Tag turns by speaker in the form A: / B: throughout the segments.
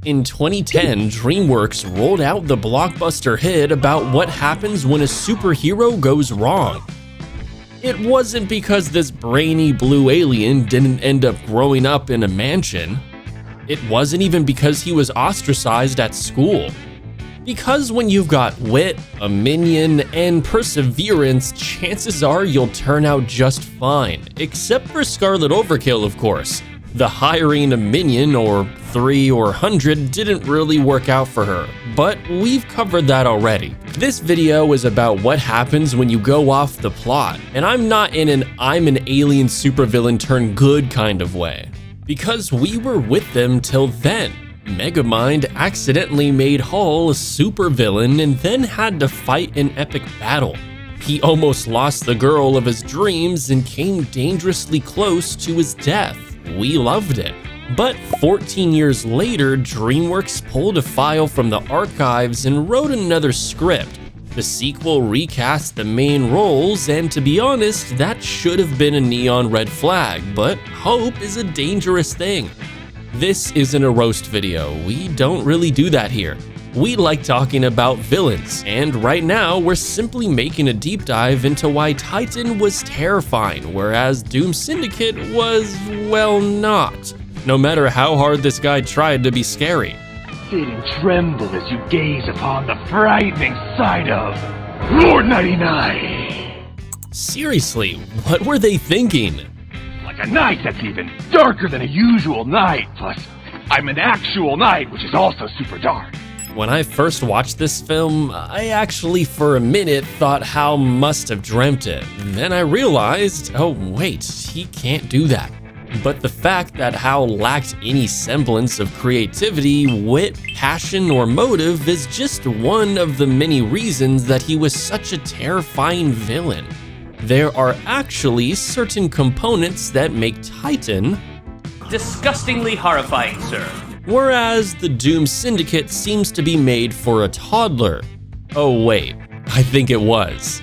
A: In 2010, DreamWorks rolled out the blockbuster hit about what happens when a superhero goes wrong. It wasn't because this brainy blue alien didn't end up growing up in a mansion. It wasn't even because he was ostracized at school. Because when you've got wit, a minion, and perseverance, chances are you'll turn out just fine. Except for Scarlet Overkill, of course. The hiring a minion, or 3 or 100, didn't really work out for her, but we've covered that already. This video is about what happens when you go off the plot, and I'm not in an I'm an alien supervillain turned good kind of way. Because we were with them till then. Megamind accidentally made Hull a supervillain and then had to fight an epic battle. He almost lost the girl of his dreams and came dangerously close to his death. We loved it. But 14 years later, DreamWorks pulled a file from the archives and wrote another script. The sequel recast the main roles, and to be honest, that should have been a neon red flag, but hope is a dangerous thing. This isn't a roast video, we don't really do that here. We like talking about villains, and right now we're simply making a deep dive into why Titan was terrifying, whereas Doom Syndicate was, well, not. No matter how hard this guy tried to be scary.
B: Sit and tremble as you gaze upon the frightening sight of Lord 99.
A: Seriously, what were they thinking?
B: Like a night that's even darker than a usual night, plus I'm an actual night, which is also super dark.
A: When I first watched this film, I actually for a minute thought Hal must have dreamt it. Then I realized, oh wait, he can't do that. But the fact that Hal lacked any semblance of creativity, wit, passion, or motive is just one of the many reasons that he was such a terrifying villain. There are actually certain components that make Titan
C: disgustingly horrifying, sir.
A: Whereas the Doom Syndicate seems to be made for a toddler. Oh wait, I think it was.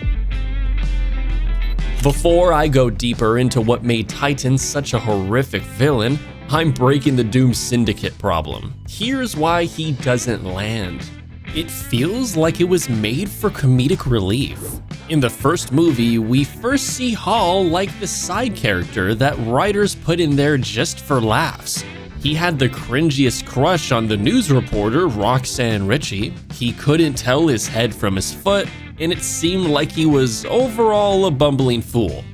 A: Before I go deeper into what made Titan such a horrific villain, I'm breaking the Doom Syndicate problem. Here's why he doesn't land. It feels like it was made for comedic relief. In the first movie, we first see Hall like the side character that writers put in there just for laughs. He had the cringiest crush on the news reporter Roxanne Ritchie, he couldn't tell his head from his foot, and it seemed like he was overall a bumbling fool.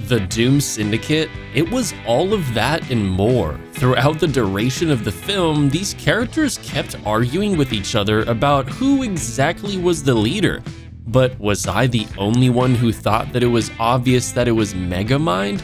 A: The Doom Syndicate, it was all of that and more. Throughout the duration of the film, these characters kept arguing with each other about who exactly was the leader. But was I the only one who thought that it was obvious that it was Megamind?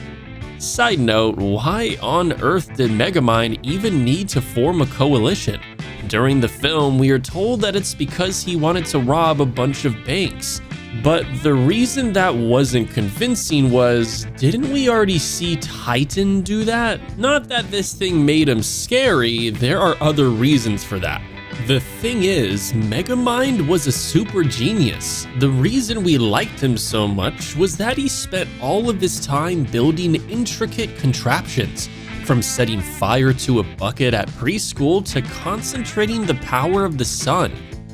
A: Side note, why on earth did Megamind even need to form a coalition? During the film, we are told that it's because he wanted to rob a bunch of banks. But the reason that wasn't convincing was, didn't we already see Titan do that? Not that this thing made him scary, there are other reasons for that. The thing is, Megamind was a super genius. The reason we liked him so much was that he spent all of his time building intricate contraptions, from setting fire to a bucket at preschool to concentrating the power of the sun.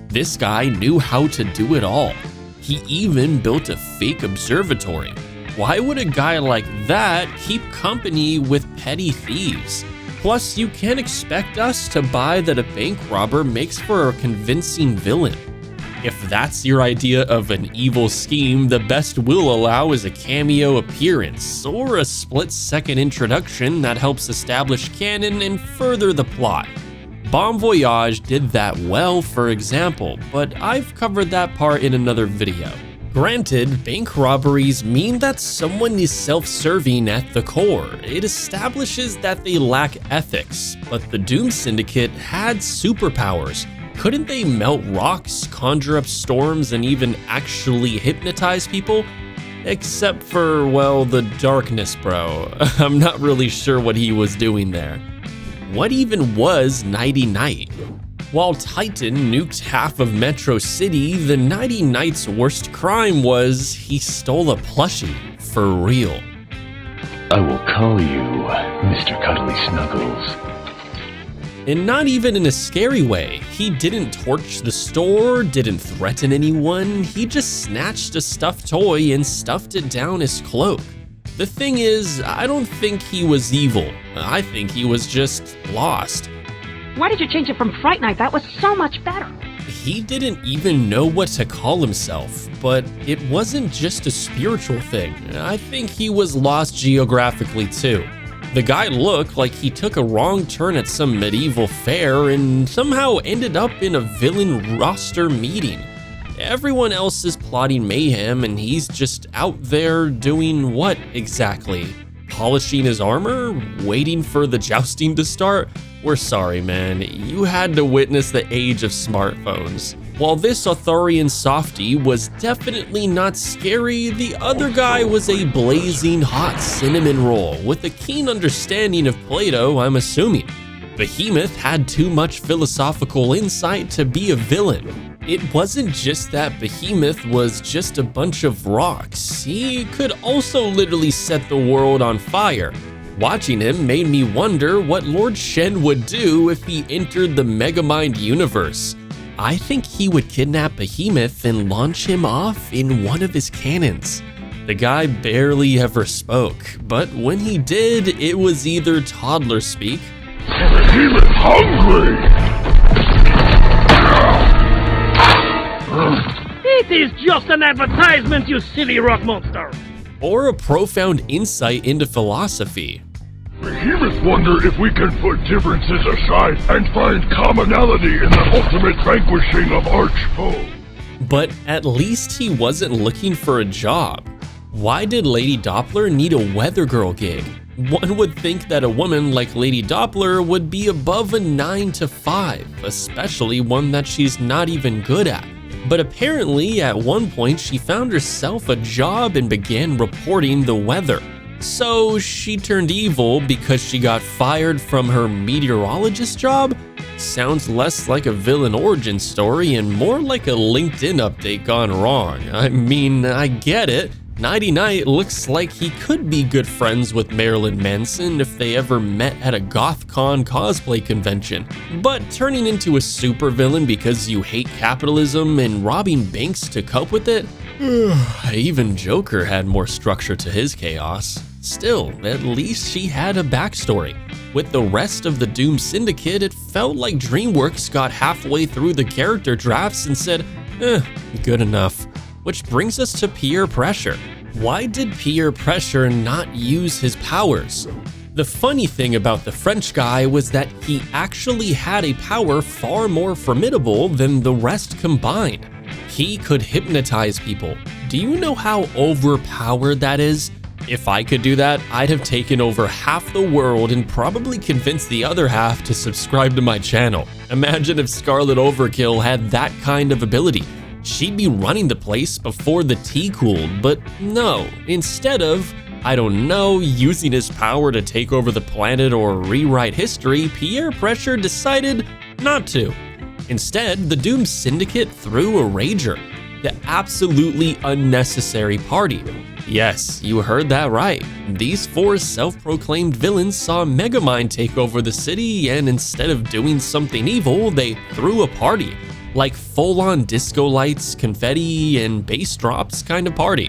A: This guy knew how to do it all. He even built a fake observatory. Why would a guy like that keep company with petty thieves? Plus, you can't expect us to buy that a bank robber makes for a convincing villain. If that's your idea of an evil scheme, the best we'll allow is a cameo appearance, or a split-second introduction that helps establish canon and further the plot. Bon Voyage did that well, for example, but I've covered that part in another video. Granted, bank robberies mean that someone is self-serving at the core. It establishes that they lack ethics, but the Doom Syndicate had superpowers. Couldn't they melt rocks, conjure up storms, and even actually hypnotize people? Except for, well, the darkness, bro. I'm not really sure what he was doing there. What even was Nighty Night? While Titan nuked half of Metro City, the Nighty Knight's worst crime was he stole a plushie, for real.
B: I will call you Mr. Cuddly Snuggles.
A: And not even in a scary way. He didn't torch the store, didn't threaten anyone, he just snatched a stuffed toy and stuffed it down his cloak. The thing is, I don't think he was evil. I think he was just lost.
D: Why did you change it from Fright Night? That was so much better.
A: He didn't even know what to call himself, but it wasn't just a spiritual thing. I think he was lost geographically too. The guy looked like he took a wrong turn at some medieval fair and somehow ended up in a villain roster meeting. Everyone else is plotting mayhem and he's just out there doing what exactly? Polishing his armor? Waiting for the jousting to start? We're sorry, man. You had to witness the age of smartphones. While this Arthurian softie was definitely not scary, the other guy was a blazing hot cinnamon roll with a keen understanding of Plato, I'm assuming. Behemoth had too much philosophical insight to be a villain. It wasn't just that Behemoth was just a bunch of rocks. He could also literally set the world on fire. Watching him made me wonder what Lord Shen would do if he entered the Megamind universe. I think he would kidnap Behemoth and launch him off in one of his cannons. The guy barely ever spoke, but when he did, it was either toddler speak.
B: Behemoth hungry!
E: It is just an advertisement, you silly rock monster!
A: Or a profound insight into philosophy.
B: Behemoth wonder if we can put differences aside and find commonality in the ultimate vanquishing of arch-foe.
A: But at least he wasn't looking for a job. Why did Lady Doppler need a weather girl gig? One would think that a woman like Lady Doppler would be above a 9 to 5, especially one that she's not even good at. But apparently at one point she found herself a job and began reporting the weather. So she turned evil because she got fired from her meteorologist job? Sounds less like a villain origin story and more like a LinkedIn update gone wrong. I mean, I get it. Nighty Night looks like he could be good friends with Marilyn Manson if they ever met at a GothCon cosplay convention. But turning into a supervillain because you hate capitalism and robbing banks to cope with it? Even Joker had more structure to his chaos. Still, at least she had a backstory. With the rest of the Doom Syndicate, it felt like DreamWorks got halfway through the character drafts and said, good enough. Which brings us to peer pressure. Why did peer pressure not use his powers? The funny thing about the French guy was that he actually had a power far more formidable than the rest combined. He could hypnotize people. Do you know how overpowered that is? If I could do that, I'd have taken over half the world and probably convinced the other half to subscribe to my channel. Imagine if Scarlet Overkill had that kind of ability. She'd be running the place before the tea cooled, but no, instead of, I don't know, using his power to take over the planet or rewrite history, peer pressure decided not to. Instead, the Doom Syndicate threw a rager, the absolutely unnecessary party. Yes, you heard that right. These four self-proclaimed villains saw Megamind take over the city, and instead of doing something evil, they threw a party. Like full-on disco lights, confetti, and bass drops kind of party.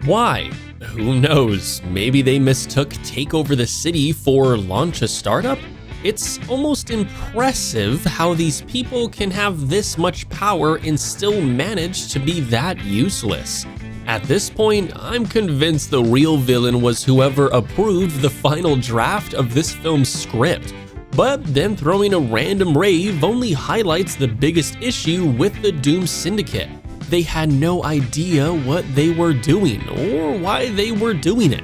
A: Why? Who knows? Maybe they mistook take over the city for launch a startup? It's almost impressive how these people can have this much power and still manage to be that useless. At this point, I'm convinced the real villain was whoever approved the final draft of this film's script. But then throwing a random rave only highlights the biggest issue with the Doom Syndicate. They had no idea what they were doing or why they were doing it.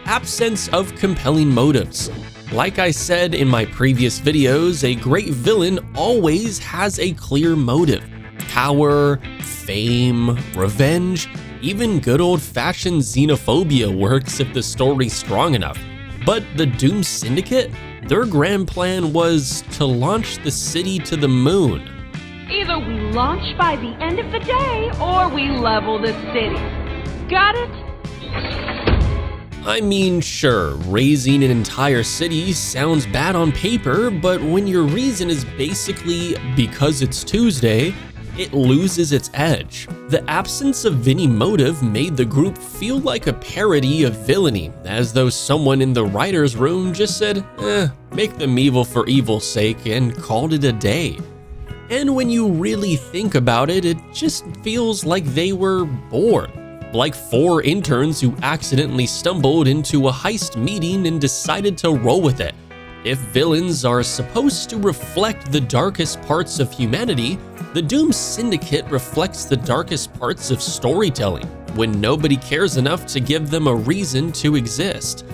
A: Absence of compelling motives. Like I said in my previous videos, a great villain always has a clear motive. Power, fame, revenge, even good old-fashioned xenophobia works if the story's strong enough. But the Doom Syndicate? Their grand plan was to launch the city to the moon.
D: Either we launch by the end of the day, or we level the city. Got it?
A: I mean, sure, raising an entire city sounds bad on paper, but when your reason is basically because it's Tuesday, it loses its edge. The absence of any motive made the group feel like a parody of villainy, as though someone in the writer's room just said, make them evil for evil's sake, and called it a day. And when you really think about it, it just feels like they were bored. Like 4 interns who accidentally stumbled into a heist meeting and decided to roll with it. If villains are supposed to reflect the darkest parts of humanity, the Doom Syndicate reflects the darkest parts of storytelling, when nobody cares enough to give them a reason to exist.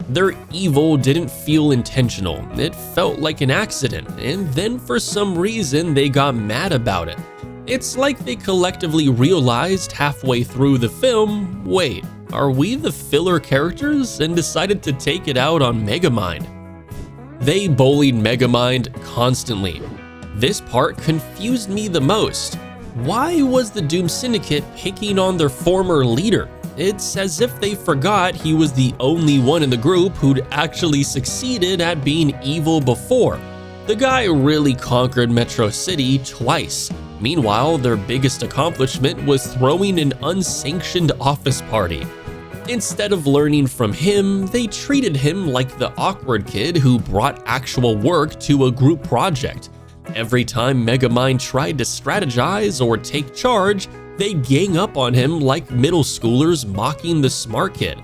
A: Their evil didn't feel intentional, it felt like an accident, and then for some reason they got mad about it. It's like they collectively realized halfway through the film, wait, are we the filler characters, and decided to take it out on Megamind. They bullied Megamind constantly. This part confused me the most. Why was the Doom Syndicate picking on their former leader? It's as if they forgot he was the only one in the group who'd actually succeeded at being evil before. The guy really conquered Metro City twice. Meanwhile, their biggest accomplishment was throwing an unsanctioned office party. Instead of learning from him, they treated him like the awkward kid who brought actual work to a group project. Every time Megamind tried to strategize or take charge, they'd gang up on him like middle schoolers mocking the smart kid.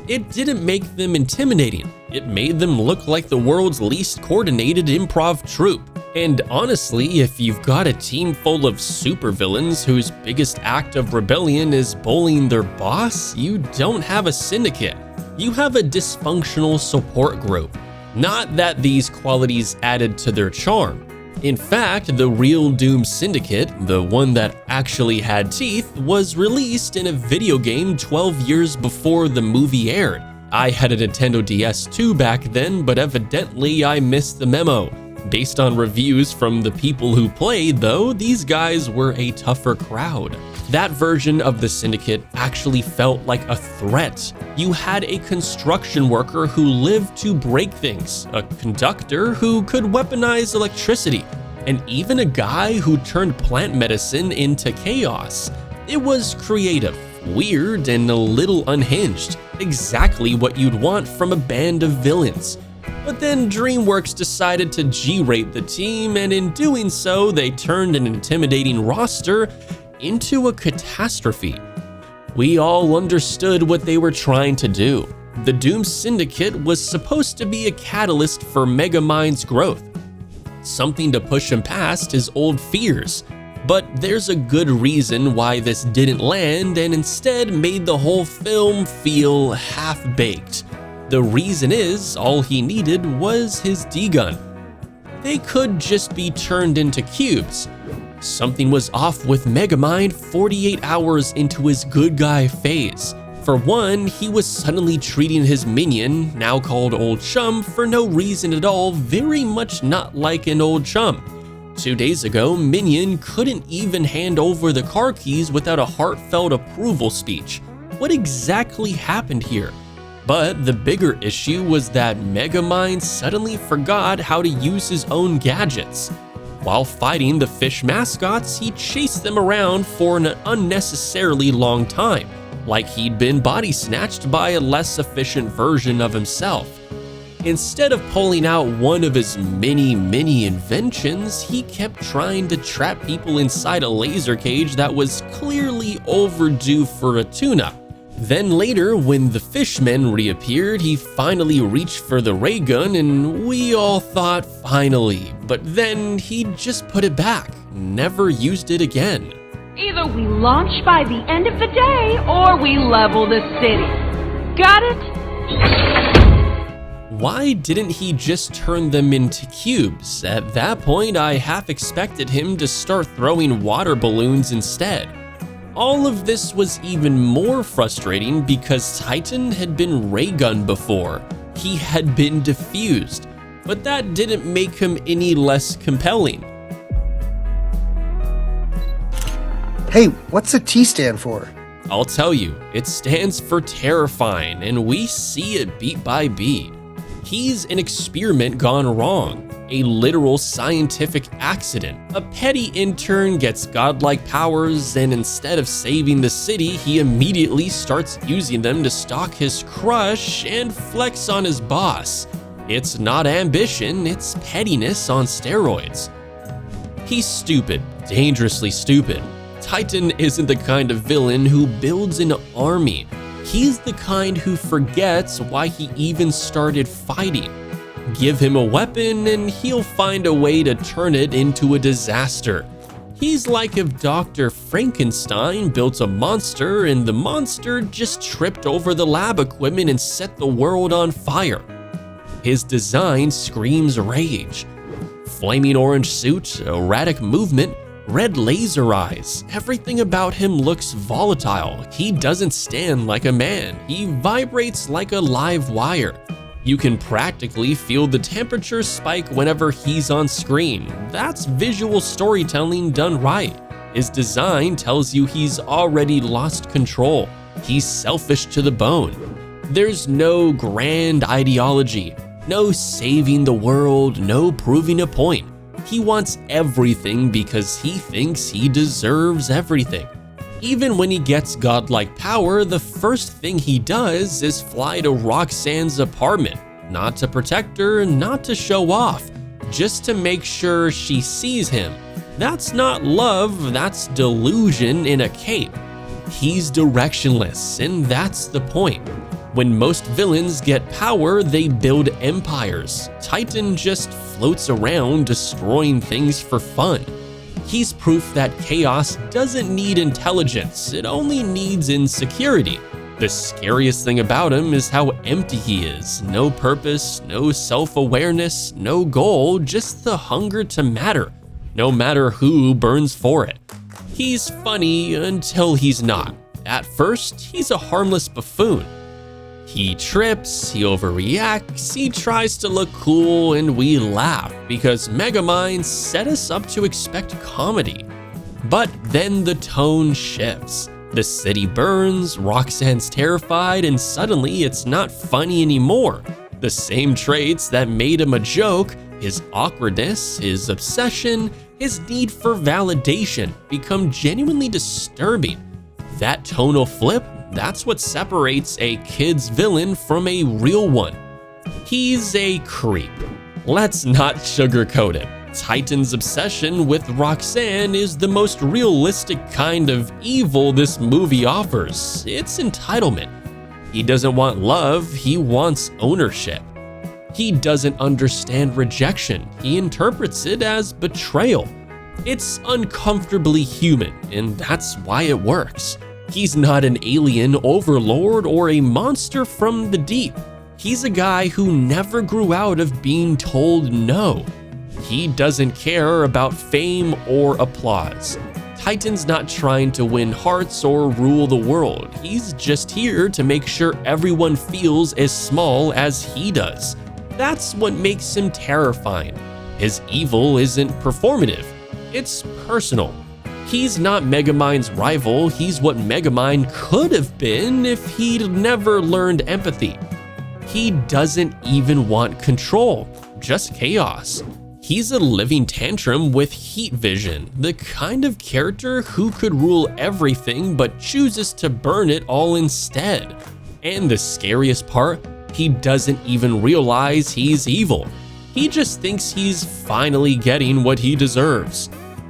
A: It didn't make them intimidating, it made them look like the world's least coordinated improv troupe. And honestly, if you've got a team full of supervillains whose biggest act of rebellion is bullying their boss, you don't have a syndicate. You have a dysfunctional support group. Not that these qualities added to their charm. In fact, the real Doom Syndicate, the one that actually had teeth, was released in a video game 12 years before the movie aired. I had a Nintendo DS2 back then, but evidently I missed the memo. Based on reviews from the people who played, though, these guys were a tougher crowd. That version of the Syndicate actually felt like a threat. You had a construction worker who lived to break things, a conductor who could weaponize electricity, and even a guy who turned plant medicine into chaos. It was creative, weird, and a little unhinged. Exactly what you'd want from a band of villains. But then DreamWorks decided to G-rate the team, and in doing so, they turned an intimidating roster into a catastrophe. We all understood what they were trying to do. The Doom Syndicate was supposed to be a catalyst for Megamind's growth, something to push him past his old fears. But there's a good reason why this didn't land and instead made the whole film feel half-baked. The reason is, all he needed was his D-gun. They could just be turned into cubes. Something was off with Megamind 48 hours into his good guy phase. For one, he was suddenly treating his minion, now called Old Chum, for no reason at all, very much not like an old chum. 2 days ago, Minion couldn't even hand over the car keys without a heartfelt approval speech. What exactly happened here? But the bigger issue was that Megamind suddenly forgot how to use his own gadgets. While fighting the fish mascots, he chased them around for an unnecessarily long time, like he'd been body snatched by a less efficient version of himself. Instead of pulling out one of his many inventions, he kept trying to trap people inside a laser cage that was clearly overdue for a tune-up. Then later, when the fishmen reappeared, he finally reached for the ray gun, and we all thought finally, but then he just put it back, never used it again.
D: Either we launch by the end of the day, or we level the city. Got it?
A: Why didn't he just turn them into cubes? At that point, I half expected him to start throwing water balloons instead. All of this was even more frustrating because Titan had been ray-gunned before. He had been defused, but that didn't make him any less compelling.
F: Hey, what's the T stand for?
A: I'll tell you, it stands for terrifying, and we see it beat by beat. He's an experiment gone wrong, a literal scientific accident. A petty intern gets godlike powers, and instead of saving the city, he immediately starts using them to stalk his crush and flex on his boss. It's not ambition, it's pettiness on steroids. He's stupid, dangerously stupid. Titan isn't the kind of villain who builds an army. He's the kind who forgets why he even started fighting. Give him a weapon and he'll find a way to turn it into a disaster. He's like if Dr. Frankenstein built a monster and the monster just tripped over the lab equipment and set the world on fire. His design screams rage. Flaming orange suit, erratic movement, red laser eyes. Everything about him looks volatile. He doesn't stand like a man. He vibrates like a live wire. You can practically feel the temperature spike whenever he's on screen. That's visual storytelling done right. His design tells you he's already lost control. He's selfish to the bone. There's no grand ideology, no saving the world, no proving a point. He wants everything because he thinks he deserves everything. Even when he gets godlike power, the first thing he does is fly to Roxanne's apartment. Not to protect her, not to show off, just to make sure she sees him. That's not love, that's delusion in a cape. He's directionless, and that's the point. When most villains get power, they build empires. Titan just floats around destroying things for fun. He's proof that chaos doesn't need intelligence, it only needs insecurity. The scariest thing about him is how empty he is. No purpose, no self-awareness, no goal, just the hunger to matter, no matter who burns for it. He's funny until he's not. At first, he's a harmless buffoon. He trips, he overreacts, he tries to look cool, and we laugh because Megamind set us up to expect comedy. But then the tone shifts. The city burns, Roxanne's terrified, and suddenly it's not funny anymore. The same traits that made him a joke, his awkwardness, his obsession, his need for validation, become genuinely disturbing. That tonal flip, that's what separates a kid's villain from a real one. He's a creep. Let's not sugarcoat it. Titan's obsession with Roxanne is the most realistic kind of evil this movie offers. It's entitlement. He doesn't want love, he wants ownership. He doesn't understand rejection, he interprets it as betrayal. It's uncomfortably human, and that's why it works. He's not an alien overlord or a monster from the deep. He's a guy who never grew out of being told no. He doesn't care about fame or applause. Titan's not trying to win hearts or rule the world. He's just here to make sure everyone feels as small as he does. That's what makes him terrifying. His evil isn't performative, it's personal. He's not Megamind's rival, he's what Megamind could have been if he'd never learned empathy. He doesn't even want control, just chaos. He's a living tantrum with heat vision, the kind of character who could rule everything but chooses to burn it all instead. And the scariest part, he doesn't even realize he's evil. He just thinks he's finally getting what he deserves.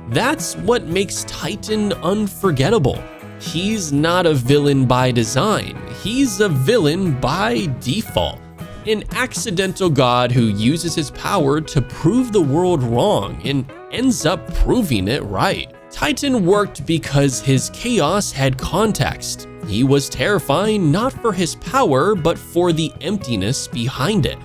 A: That's what makes Titan unforgettable. He's not a villain by design, he's a villain by default. An accidental god who uses his power to prove the world wrong and ends up proving it right. Titan worked because his chaos had context. He was terrifying not for his power, but for the emptiness behind it.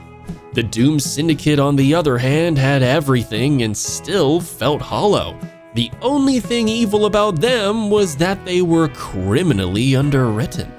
A: The Doom Syndicate, on the other hand, had everything and still felt hollow. The only thing evil about them was that they were criminally underwritten.